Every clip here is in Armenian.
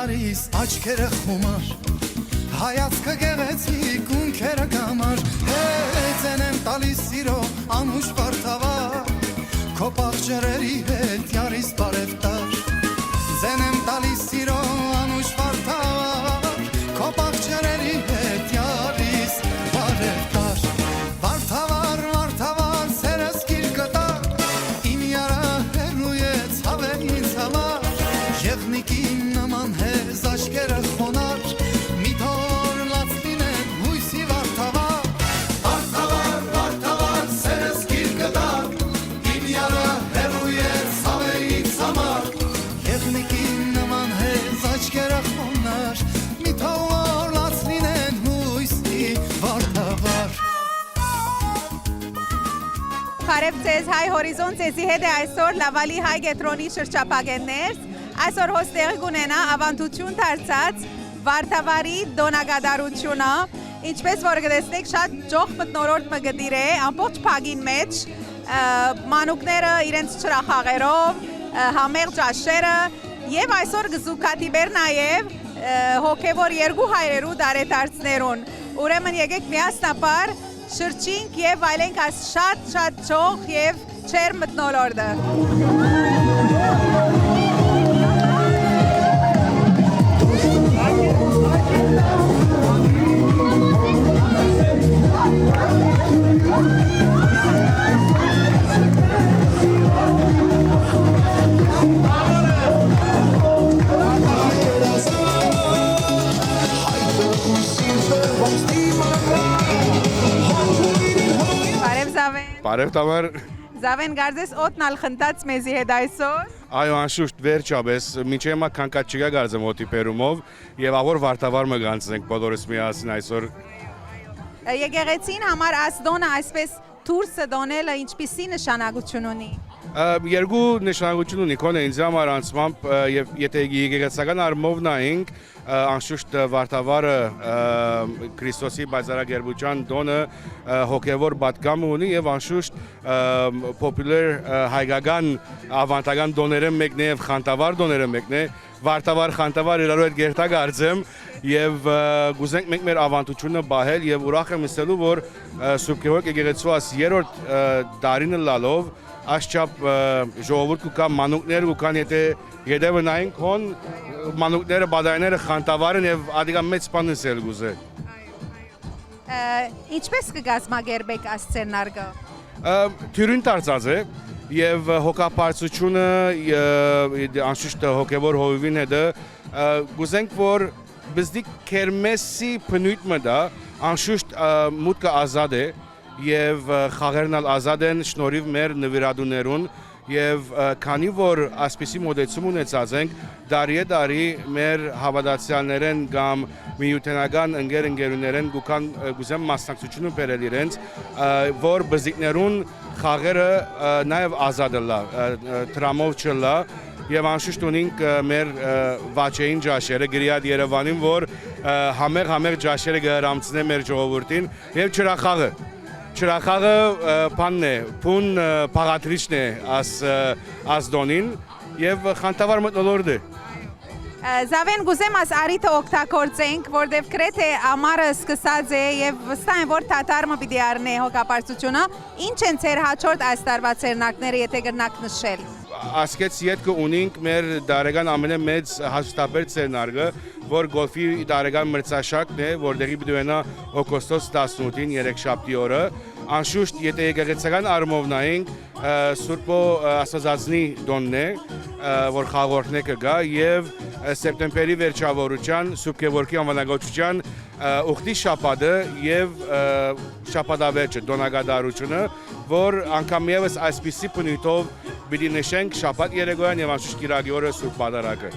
տարիս աչքերը խումար հայացքը գեղեցիկ ունքերը գամար հեծեն եմ տալիս սիրո անուշ վարդավար քո պաղջերերի հետ յարիս բարև տար ձեն եմ տալիս սիրո անուշ վարդավար քո պաղջերերի հետ յարիս բարև տար վարդավար վարդավար սերս գիր կտա իմ յարա հերու է ցավեր ինձ համար եղնիկին նման հեզ աչքերը խոնար մի թոր լաց լինեն հույսի վարդավար վարդավար վարդավար սերս գիր կտա իմ յարա հերու է ցավեր ինձ համար եղնիկին նման հեզ աչքերը խոնար մի թոր լաց լինեն հույսի վարդավար Բարև ձեզ հայ հորիզոն ձեզի հետ է այսօր լավալի հայ գետրոնի շրջապագեններ այսօր հոստեղ գունենա ավանդություն դարձած վարդավարի դոնագադարությունը ինչպես որ գտեսնեք շատ ջող մտնորորդ մգդիր է ամբողջ փագին մեջ մանուկները իրենց չրախաղերով համեղ ջաշերը եւ այսօր գզուկատիբեր նաեւ հոգեվոր երկու հայրերու դարետարցներուն ուրեմն եկեք միասնապար շրջինք եւ այլենք այս շատ ջող եւ չեր մտնոլորդը Բարև տամար Զավեն գարձես օտնալ խնդած մեզի հետ այսօր Այո անշուշտ վերջապես մինչև հիմա քանքած չկա գարձեմ օտի պերումով եւ ավոր վարտավար մը գանցնենք բոլորս միասին այսօր Եկեղեցին համար ասդոնը այսպես դուրսը դոնելը ինչպիսի նշանակություն ունի Երկու նշանակություն ունի կոնե ինձ համար անցմամբ եւ եթե եկեղեցական արմով նայենք անշուշտ վարտավարը Քրիստոսի բարձրագերբության դոնը հոգևոր պատգամ ունի եւ անշուշտ պոպուլար հայկական ավանդական դոները մեկն է եւ խանտավար դոները մեկն է վարտավար խանտավար իրարու հետ գերտա գարձեմ եւ գուզենք մենք մեր ավանդությունը բահել եւ ուրախ եմ ասելու որ Սուրբ Գևորգ եկեղեցու աս երրորդ դարինը լալով Աշճապ ժողովուրդ կա մանուկներ կան եթե յետևը նայենք հոն մանուկները բադայները խանտավարն եւ ադիգա մեծ սպանս էլ գուզե Ինչպես կգազմագերբեք ասցենարգը Թյուրին դարձած է եւ հոգապարծությունը անշուշտ հոգեվոր հովիվին հետը գուզենք որ բզդի քերմեսի փնույթը դա անշուշտ մուտքը ազատ է եւ խաղերն ազատ են շնորհիվ մեր նվիրատուներուն եւ քանի որ ասպիսի մոդեցում ունեցած ենք դարի մեր հավատացյալներեն կամ միութենական ընկերներեն գուզեմ մասնակցությունը բերել իրենց որ բզիկներուն խաղերը նաեւ ազատ լա տրամով չլա եւ անշուշտ ունենք մեր վաճեին ջաշերը գրիադ Երևանին որ համեղ ջաշերը գրանցնեն մեր ժողովրդին եւ չրախաղը Չրախաղը պանն է, պուն պաղատրիչն է աս դոնին և խանտավար մտնոլորդ է Զավեն գուզեմ աս արիթը օգտագործենք, որտեվ կրեթե ամառը սկսած է եւ վստահ եմ որ թաթարմը պիտի առնե հոգապարծությունը, ինչ են ձեր հաջորդ այս տարվա ցերնակները, եթե կրնաք նշել։ Ասկեց յետքը ունենք մեր դարեգան ամենամեծ հաշտաբեր ցերնարգը, որ գոլֆի դարեգան մրցաշակն է, որտեղի պիտի ունենա օգոստոս 18-ին երեքշաբթի օրը, անշուշտ եթե եկեղեցական առումով նայենք Սուրբո Աստվածածնի դոնն է, որ խաղորդն է կգա եւ սեպտեմբերի վերջավորության Սուրբ Գևորգի անվանակոչության ուխտի շաբաթը եւ շաբաթավերջը դոնագադարությունը, որ անգամ եւս այսպիսի բնույթով պիտի նշենք շաբաթ երեկոյան եւ անշուշտ կիրակի օրը Սուրբ Պատարագը։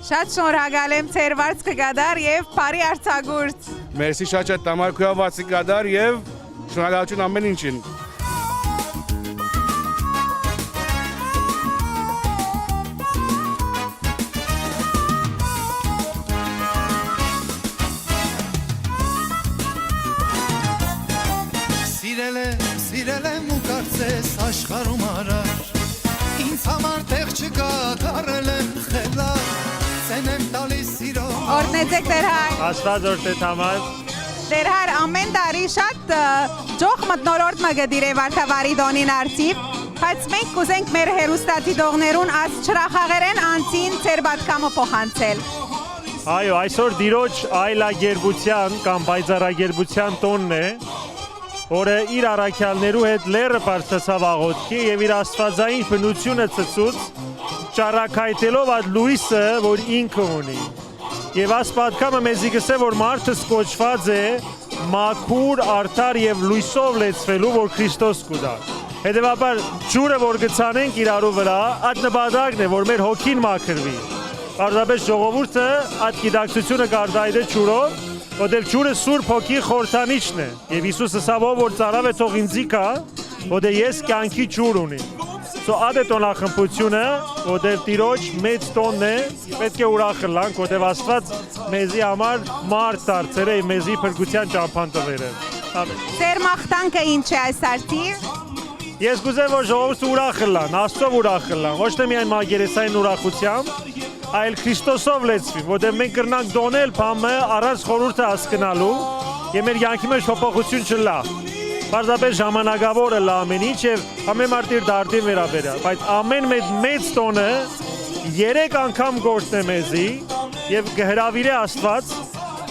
Շատ շնորհակալ եմ ձեր վարձքը գադար եւ բարի արձակուրդ։ Մերսի շատ տամար քույավացի գադար եւ շնորհակալություն ամեն ինչին։ Սիրել եմ ու կարծես աշխարհում արար Ինձ համար տեղ չկա դարել եմ խելար Ցեն եմ տալիս Օրնեցեք դեր հայ։ Աստված օրհնե համար։ Դեր հայ ամեն տարի շատ ջող մտնորորդ մը գդիրե վարդավարի դոնին արծիվ, բայց մենք կուզենք մեր հերուստատիտողներուն աս չրախաղերեն անցին ծեր բատկամը փոխանցել։ Այո, այսօր դիրոջ այլագերբության կամ բայձարագերբության տոնն է, որը իր առաքյալներու հետ լերը բարձրացավ աղոթքի եւ իր աստվածային բնությունը ցցուց, ճառակայթելով այդ լույսը, որ ինքը ունի։ Եվ աստվածքամը մեզի գսե, որ մարդը կոչված է մաքուր, արդար եւ լույսով լեցվելու, որ Քրիստոս կուտա։ Հետևաբար ջուրը, որ գցանենք իրարու վրա, այդ նպատակն է, որ մեր հոգին մաքրվի։ Պարզապես ժողովուրդը այդ գիտակցությունը կարտահայտե ջուրով, որտեղ ջուրը Սուրբ Հոգի խորհրդանիշն է։ Եվ Հիսուսը ասավ, որ ծարավ է թող ինձի կա, որտեղ ես կյանքի ջուր ունիմ։ Այդ է տոնախմբությունը, որտեղ Տիրոջ մեծ տոնն է, պետք է ուրախ լանք, որտեղ Աստված մեզի համար մարդ դարձել է, մեզի փրկության ճամփան տվել է։ Ձեր մաղթանքը ինչ է այս արդիվ։ Ես կուզեմ, որ ժողովուրդը ուրախ լան, Աստծով ուրախ լան, ոչ թե միայն մագերեսային ուրախությամբ, այլ Քրիստոսով լեցվի, որտեղ մենք կրնանք դոնել բամը առանց խորհուրդը հասկանալու եւ մեր կյանքի մեջ փոփոխություն չլա։ Պարզապես ժամանակավորը լա ամեն ինչ եւ ամեն մարդ իր դարտին վերաբերյալ, բայց ամեն մեծ տոնը 3 անգամ գործն է մեզի եւ կհրավիրե Աստված,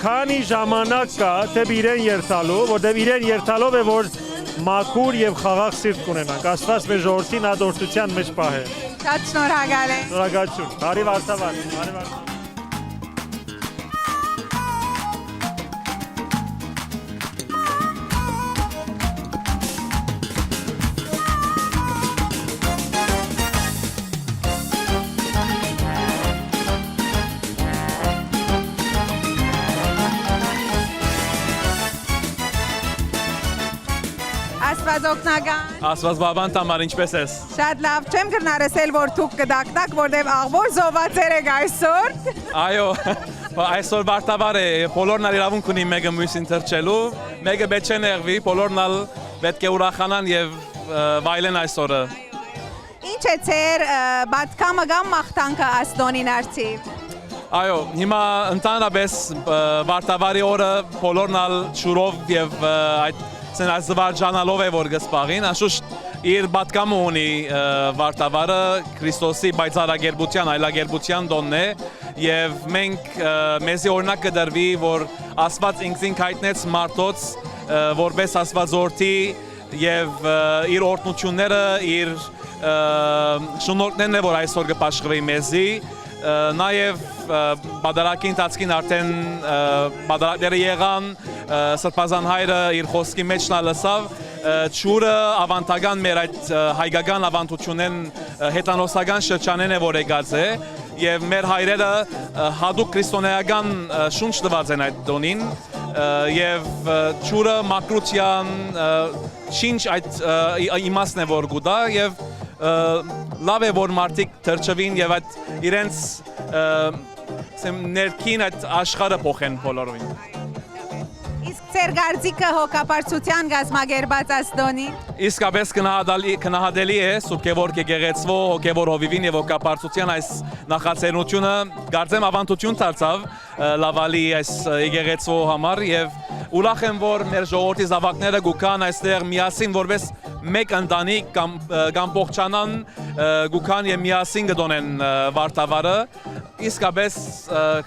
քանի ժամանակ կա դեպի իրեն երթալու, որտեղ իրեն երթալով է որ մաքուր եւ խաղաղ սիրտ կունենանք։ Աստված մեր ժողովրդին ադորտության մեջ պահե։ Շատ շնորհակալ եմ։ Շնորհակալություն։ Բարի վարդավար։ Աստված օգնական։ Աստված բաբան տամար ինչպես ես։ Շատ լավ, չեմ կրնարսել, որ դուք կդակտակ, որտեվ աղբոր զոհված եք այսօր։ Այո, այսօր բարտավար է, բոլորն ալ իրավունք ունի մեկը մյուսին թրջելու, մեկը պետք չէ նեղվի, բոլորն ալ պետք է ուրախանան եւ վայելեն այսօրը։ Ինչ է ձեր բատկամը կամ մաղթանքը աստոնին արդիվ։ Այո, հիմա ընդհանրապես բարտավարի օրը բոլորն ալ շուրով եւ այդ զվարճանալով է որ գսպաղին, անշուշտ իր բատկամը ունի վարտավարը Քրիստոսի բայձարագերբության, այլագերբության դոնն է եւ մենք մեզի օրինակ կդրվի, որ Աստված ինքնին հայտնեց մարդոց որպես Աստվածորդի եւ իր օրհնությունները, իր շնորհքներն է որ այսօր կպաշխվի մեզի նաև բادرակի ընթացքին արդեն բادرակները եղան Սրբազան հայրը իր խոսքի մեջ լսավ ճուրը ավանդական մեր այդ հայկական ավանդությունեն հետանոսական շրջանեն է որ եկած է եւ մեր հայրերը հadouk քրիստոնեական շունչ տված են այդ դոնին եւ ճուրը մակրության շինչ այդ իմաստն է որ գուտա եւ լավ է որ մարդիկ թրջվին եւ այդ իրենց ներքին այդ աշխարհը փոխեն բոլորին։ Իսկ ձեր գարձիկը հոգապարծության գազմագերբած աստոնի։ Իսկապես քնահատելի է Սուրբ Գևորգ եկեղեցվո հոգևոր հովիվին եւ հոգապարծության այս նախաձեռնությունը կարծեմ ավանդություն դարձավ լավալի այս եկեղեցվո համար եւ ուրախ եմ որ մեր ժողովրդի զավակները գուքան այստեղ միասին որպես մեկ ընտանիք կամ փոխչանան գուքան եւ միասին գտոնեն վարտավարը իսկապես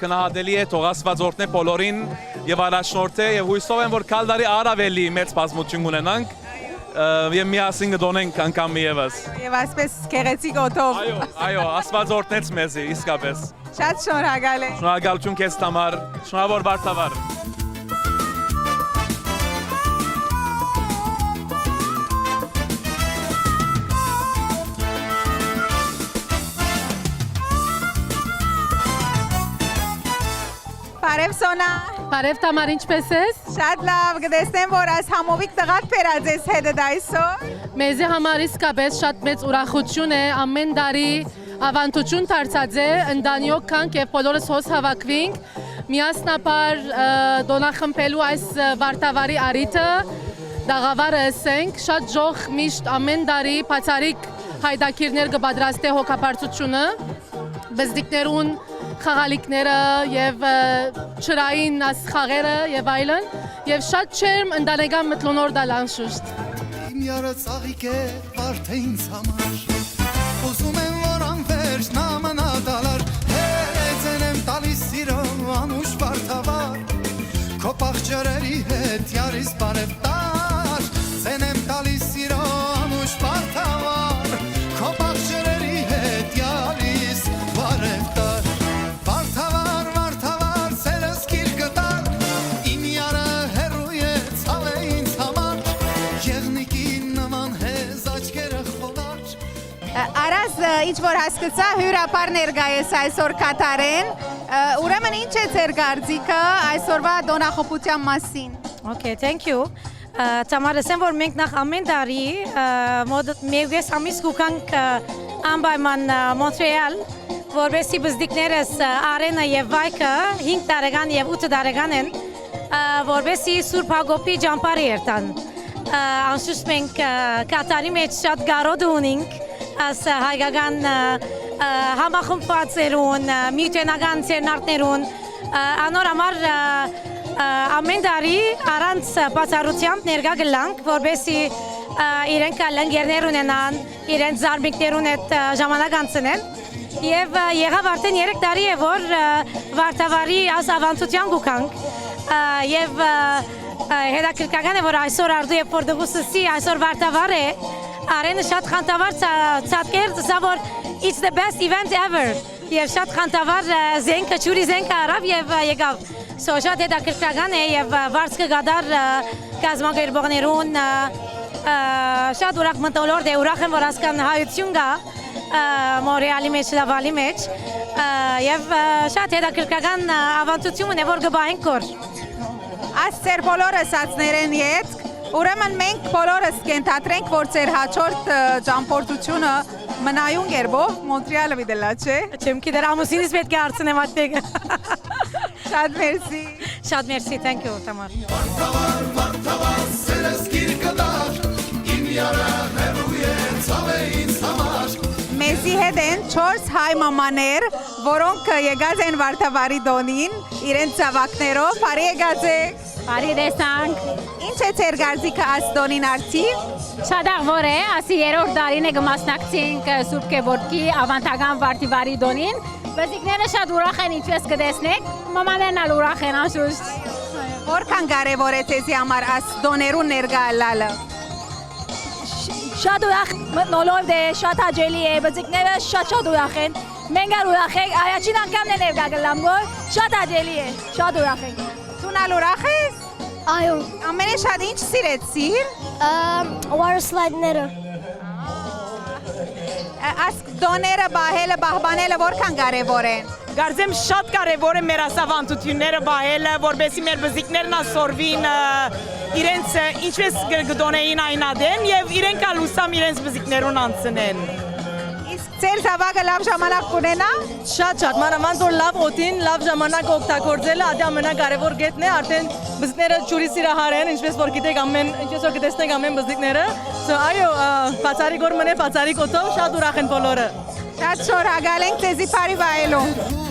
քնահատելի է թող Աստված օրհնե բոլորին եւ առաջնորդե եւ հույսով եմ որ քալդարի առավելի մեծ բազմություն ունենանք եւ միասին գտոնենք անգամ եւս Եվ այսպես գեղեցիկ օդով Այո Աստված օրհնեց մեզի իսկապես Շատ շնորհակալ եմ Շնորհակալություն քեզ համար շնորհավոր վարտավար Բարև Սոնա Բարև Տամար, ինչպես ես։ Շատ լավ, կտեսնեմ որ այս համովիկ տղատ փերած ես հետդ այսօր Մեզի համար իսկապես շատ մեծ ուրախություն է ամեն տարի ավանդություն դարձած է ընդանյոք կանք եւ բոլորս հոս հավաքվենք միասնապար դոնախմբելու այս վարտավարի արիթը դաղավարը ասենք շատ ժող միշտ ամեն տարի բացարիք հայդակիրներ կպատրաստե հոգապարծությունը բզդիկներուն խաղալիքները եւ ճրային խաղերը եւ այլն եւ շատ չեմ ընտանեկան մթնոլորտ անշուշտ Իմ յարը ծաղիկ է վարդը ինձ համար Ուզում եմ որ անվերջ նամնա դալար Հեծեն եմ տալիս սիրո անուշ վարդավար Քո պախճերերի հետ յարիս բարև տար Ձեն եմ տալիս սիրո անուշ վարդավար Քո պախճերերի հետ յարիս բարև տար Վարդավար, վարդավար, սերս կիր գտար Իմ յարը հեռու է ցավ է ինձ համար Եղնիկի նման հեզ աչքերը խոնար Արազ ինչ որ հասկացա հյուրապար ներկայես այսօր կատարեն ուրեմն ինչ է ձեր կարծիքը այսօրվա դոնախոպության մասին Okay, thank you. Ծամարեսեմ որ մենք նախ ամեն տարի մոտ մեկ ամիս գուկանք անպայման Մոնտրեալ որովհետեւ բզդիկներս արենը եւ վայքը 5 տարեկան եւ 8 տարեկան են որովհետեւ Սուրբ Հակոբի ճամփարի երթան անշուշտ մենք կատարի մեջ շատ գարոդ ունենք as հայկական համախմբվածերուն միութենական ցերնարտներուն անոր համար ամեն տարի առանց բացառությամբ ներկա գլանք որովհետեւ իրենք լանգերներ ունենան իրենց զարմիկներուն հետ ժամանակ անցնեն եւ եղավ արդեն 3 տարի է որ վարդավարի ասավանդության գուկանք եւ հետաքրքրական է որ այսօր արդու եւ Պորտուգալսի այսօր վարդավար է արենը շատ խանդավար ցածկեր սա որ it's the best event ever եւ շատ խանդավար զենքը ճուրի զենքը արավ եւ եկավ Շատ հետաքրքրական է եւ վարձ կգադար կազմակերպողներուն շատ ուրախ մթնոլորտ է ուրախ եմ որ ասկան հայություն գա Մոնրեալի մեջ լավալի մեջ եւ շատ հետաքրքրական ավանդություն է որ գբային կոր Այս ձեր բոլորը սացներեն յետ ուրեմն մենք բոլորս կենթադրենք որ ձեր հաջորդ ճամփորդությունը մնայուն գերբով Մոնտրեալը վիդելա չէ Չեմ գիտեր ամուսինս պետք է հարցնեմ այդտեղ Շատ մերսի Շատ մերսի thank you Tamar Վարդավար, վարդավար, սերս կիր գտար Իմ յարը հեռու է ցավ է ինձ համար Մեզի հետ են 4 հայ մամաներ որոնք եկած են Վարդավարի դոնին իրենց ծավակներով բարի եկած եք Բարի տեսանք Ինչ է ձեր կարծիքը այս դոնին արդիվ Շատ աղվոր է, ասի երրորդ դարին է կմասնակցենք Սուրբ Գևորգի ավանդական Վարդավարի դոնին Բզիկները շատ ուրախ են ինչպես կտեսնեք, մամաներն ալ ուրախ են անշուշտ Որքան կարևոր է ձեզի համար այս դոներուն ներկա ելալը Շատ ուրախ մթնոլորտ է, շատ հաճելի է, բզիկները շատ ուրախ են Մենք ալ ուրախ ենք, առաջին անգամն է ներկա գլամ որ շատ հաճելի է, շատ ուրախ ենք Դու ուրախ ես Այո, Ամենաշատ ինչ սիրեցիր water slide-ները Այս դոները բահելը, բահբանելը որքան կարևոր են Գարձեմ շատ կարևոր է մեր ասավանդությունները բահելը, որբեսի մեր բզիկներն ասորվին իրենց ինչպես գդոնեին այնադեն եւ իրենք ալուսամ իրենց բզիկներուն անցնեն Իսկ ձեր զավակը լավ ժամանակ կունենա Շատ մանավանդ որ լավ օդին, լավ ժամանակ օգտագործելը ադի ամենակարևոր կետն է, արդեն բզիկները ջուրի սիրահար են, ինչպես որ գիտեք ինչպես որ գտեսնեք ամեն բզիկները, այո, բացարի գոր մնե, բացարի կոտով շատ ուրախ են բոլորը Շատ շնորհակալ ենք ձեզի բարի վայելուն